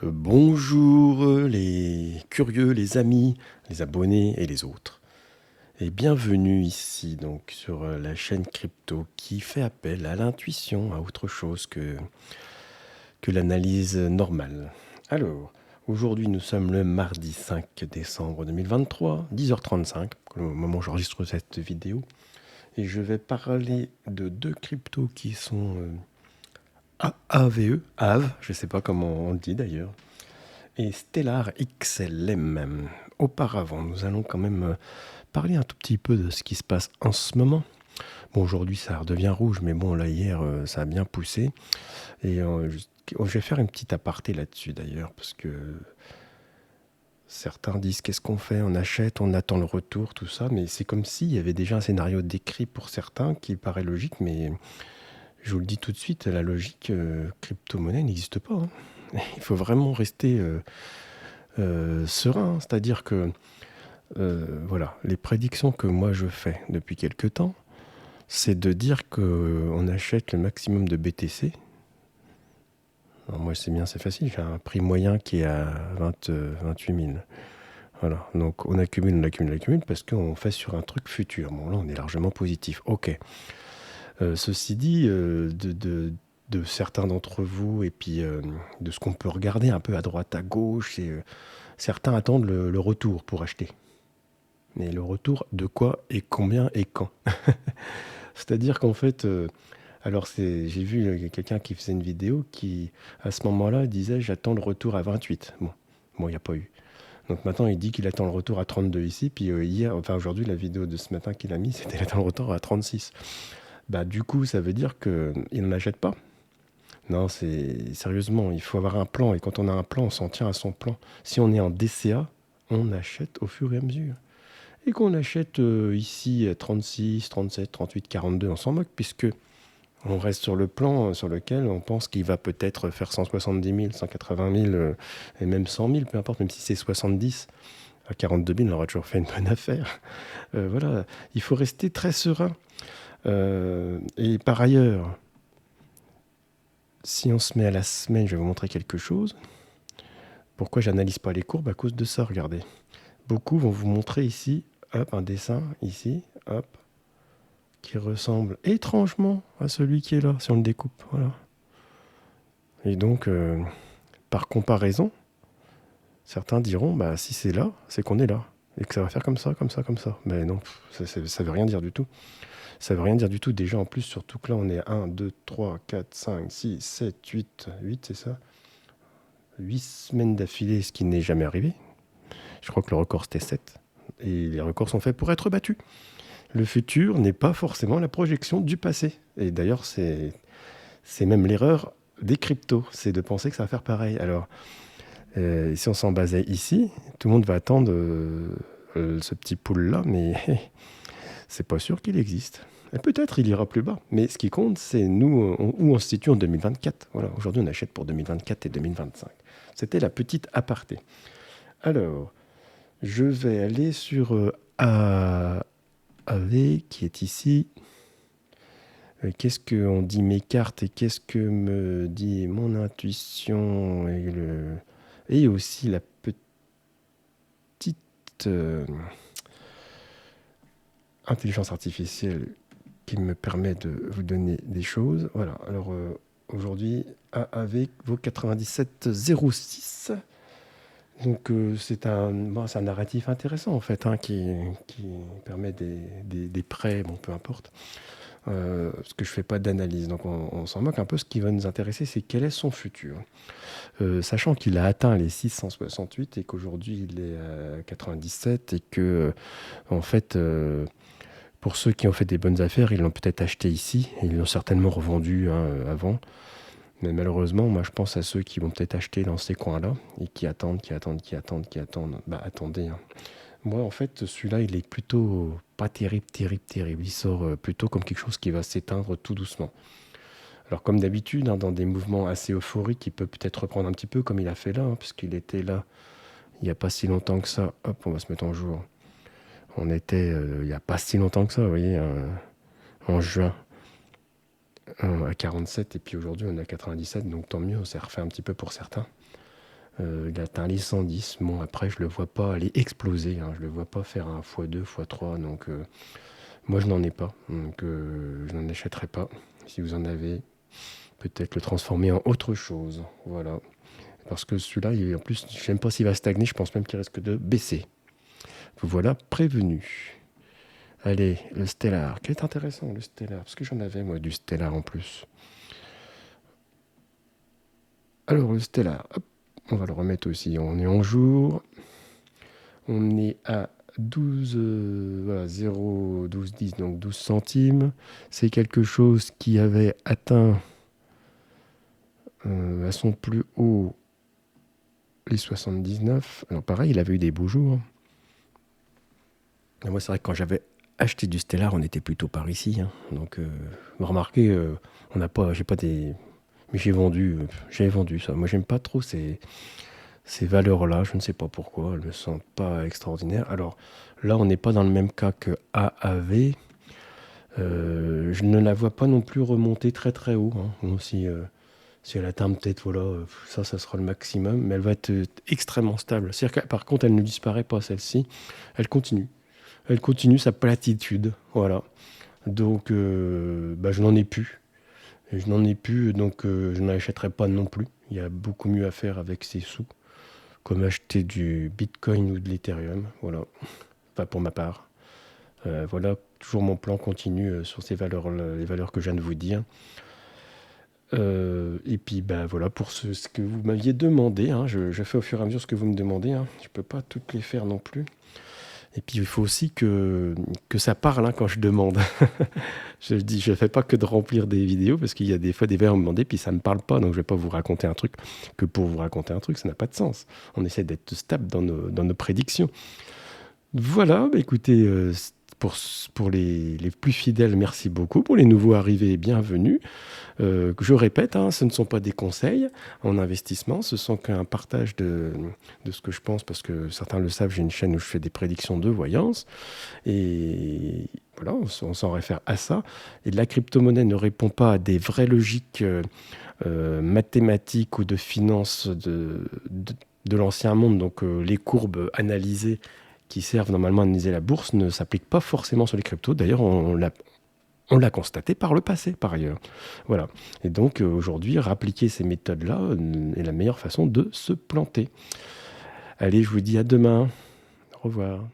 Bonjour les curieux, les amis, les abonnés et les autres. Et bienvenue ici donc sur la chaîne crypto qui fait appel à l'intuition, à autre chose que l'analyse normale. Alors, aujourd'hui nous sommes le mardi 5 décembre 2023, 10h35, au moment où j'enregistre cette vidéo. Et je vais parler de deux cryptos qui sont AVE, AVE, je ne sais pas comment on le dit d'ailleurs, et Stellar XLM. Auparavant, nous allons quand même parler un tout petit peu de ce qui se passe en ce moment. Bon, aujourd'hui, ça redevient rouge, mais bon, là, hier, ça a bien poussé. Et je vais faire une petite aparté là-dessus, d'ailleurs, parce que certains disent qu'est-ce qu'on fait? On achète, on attend le retour, tout ça, mais c'est comme s'il y avait déjà un scénario décrit pour certains qui paraît logique, mais je vous le dis tout de suite, la logique crypto-monnaie n'existe pas, hein. Il faut vraiment rester serein, c'est-à-dire que voilà, les prédictions que moi je fais depuis quelque temps, c'est de dire qu'on achète le maximum de BTC. Alors moi c'est bien, c'est facile, j'ai un prix moyen qui est à 28 000. Voilà, donc on accumule, parce qu'on fait sur un truc futur. Bon là on est largement positif, ok. Ceci dit, de certains d'entre vous, et puis de ce qu'on peut regarder un peu à droite, à gauche, certains attendent le retour pour acheter. Mais le retour de quoi et combien et quand? C'est-à-dire qu'en fait, alors j'ai vu quelqu'un qui faisait une vidéo qui, à ce moment-là, disait j'attends le retour à 28. Bon, il n'y a pas eu. Donc maintenant, il dit qu'il attend le retour à 32 ici. Puis aujourd'hui, la vidéo de ce matin qu'il a mis, c'était il attend le retour à 36. Bah, du coup, ça veut dire qu'il n'en achète pas. Non, sérieusement, il faut avoir un plan. Et quand on a un plan, on s'en tient à son plan. Si on est en DCA, on achète au fur et à mesure. Et qu'on achète ici 36, 37, 38, 42, on s'en moque, puisque on reste sur le plan sur lequel on pense qu'il va peut-être faire 170 000, 180 000 et même 100 000, peu importe, même si c'est 70, à 42 000, on aura toujours fait une bonne affaire. Voilà, il faut rester très serein. Et par ailleurs, si on se met à la semaine, je vais vous montrer quelque chose. Pourquoi j'analyse pas les courbes? À cause de ça, regardez. Beaucoup vont vous montrer ici, hop, un dessin, ici, hop, qui ressemble étrangement à celui qui est là, si on le découpe. Voilà. Et donc, par comparaison, certains diront, bah, si c'est là, c'est qu'on est là. Et que ça va faire comme ça, comme ça, comme ça. Mais non, ça veut rien dire du tout. Ça veut rien dire du tout. Déjà, en plus, surtout que là, on est à 1, 2, 3, 4, 5, 6, 7, 8. 8, c'est ça? 8 semaines d'affilée, ce qui n'est jamais arrivé. Je crois que le record, c'était 7. Et les records sont faits pour être battus. Le futur n'est pas forcément la projection du passé. Et d'ailleurs, c'est même l'erreur des cryptos, c'est de penser que ça va faire pareil. Alors, si on s'en basait ici, tout le monde va attendre ce petit pool-là, mais c'est pas sûr qu'il existe. Et peut-être il ira plus bas. Mais ce qui compte, c'est nous, où on se situe en 2024. Voilà, aujourd'hui, on achète pour 2024 et 2025. C'était la petite aparté. Alors, je vais aller sur AV qui est ici. Qu'est-ce qu'on dit mes cartes et qu'est-ce que me dit mon intuition et aussi la petite intelligence artificielle qui me permet de vous donner des choses. Voilà, alors aujourd'hui, AAV vaut 97,06. Donc c'est un narratif intéressant en fait, hein, qui permet des prêts, bon peu importe. Parce que je ne fais pas d'analyse, donc on s'en moque un peu. Ce qui va nous intéresser, c'est quel est son futur. Sachant qu'il a atteint les 668 et qu'aujourd'hui il est à 97 et que, en fait, pour ceux qui ont fait des bonnes affaires, ils l'ont peut-être acheté ici et ils l'ont certainement revendu avant. Mais malheureusement, moi je pense à ceux qui vont peut-être acheter dans ces coins-là et qui attendent. Bah attendez, hein. Moi, en fait, celui-là, il est plutôt pas terrible. Il sort plutôt comme quelque chose qui va s'éteindre tout doucement. Alors, comme d'habitude, hein, dans des mouvements assez euphoriques, il peut peut-être reprendre un petit peu comme il a fait là, hein, puisqu'il était là il n'y a pas si longtemps que ça. Hop, on va se mettre en jour. On était il n'y a pas si longtemps que ça, vous voyez, en juin à 47, et puis aujourd'hui on est à 97, donc tant mieux, on s'est refait un petit peu pour certains. Il a atteint les 110. Bon, après, je le vois pas aller exploser, hein. Je le vois pas faire un x2, x3. Donc, moi, je n'en ai pas. Donc, je n'en achèterai pas. Si vous en avez, peut-être le transformer en autre chose. Voilà. Parce que celui-là, en plus, je ne sais même pas s'il va stagner. Je pense même qu'il risque de baisser. Voilà, prévenu. Allez, le Stellar. Quel est intéressant, le Stellar. Parce que j'en avais, moi, du Stellar en plus. Alors, le Stellar. Hop, on va le remettre aussi. On est en jour. On est à 12, voilà, 0,1210, donc 12 centimes. C'est quelque chose qui avait atteint à son plus haut les 79. Alors pareil, il avait eu des beaux jours. Et moi, c'est vrai que quand j'avais acheté du Stellar, on était plutôt par ici, hein. Donc, vous remarquez, on n'a pas, j'ai pas des... Mais j'ai vendu ça. Moi, j'aime pas trop ces valeurs-là. Je ne sais pas pourquoi. Elles ne me sont pas extraordinaires. Alors, là, on n'est pas dans le même cas que AAV. Je ne la vois pas non plus remonter très très haut, hein. Bon, si elle atteint peut-être, voilà, ça sera le maximum, mais elle va être extrêmement stable. C'est-à-dire que, par contre, elle ne disparaît pas, celle-ci. Elle continue. Elle continue sa platitude, voilà. Donc, je n'en ai plus. Et je n'en ai plus, donc je n'en achèterai pas non plus. Il y a beaucoup mieux à faire avec ces sous, comme acheter du Bitcoin ou de l'Ethereum, voilà. Enfin, pour ma part. Voilà, toujours mon plan continue sur ces valeurs, les valeurs que je viens de vous dire. Et puis, voilà, pour ce que vous m'aviez demandé, hein, je fais au fur et à mesure ce que vous me demandez, hein. Je ne peux pas toutes les faire non plus. Et puis, il faut aussi que ça parle, hein, quand je demande. Je dis, je ne fais pas que de remplir des vidéos, parce qu'il y a des fois des verres à me demander, puis ça ne me parle pas. Donc, je ne vais pas vous raconter un truc que pour vous raconter un truc, ça n'a pas de sens. On essaie d'être stable dans nos prédictions. Voilà, écoutez, pour les plus fidèles, merci beaucoup. Pour les nouveaux arrivés, bienvenue. Je répète, hein, ce ne sont pas des conseils en investissement, ce sont qu'un partage de ce que je pense, parce que certains le savent, j'ai une chaîne où je fais des prédictions de voyance. Et voilà, on s'en réfère à ça. Et la crypto-monnaie ne répond pas à des vraies logiques mathématiques ou de finances de l'ancien monde. Donc les courbes analysées qui servent normalement à analyser la bourse ne s'appliquent pas forcément sur les cryptos. D'ailleurs, on l'a constaté par le passé, par ailleurs. Voilà. Et donc, aujourd'hui, appliquer ces méthodes-là est la meilleure façon de se planter. Allez, je vous dis à demain. Au revoir.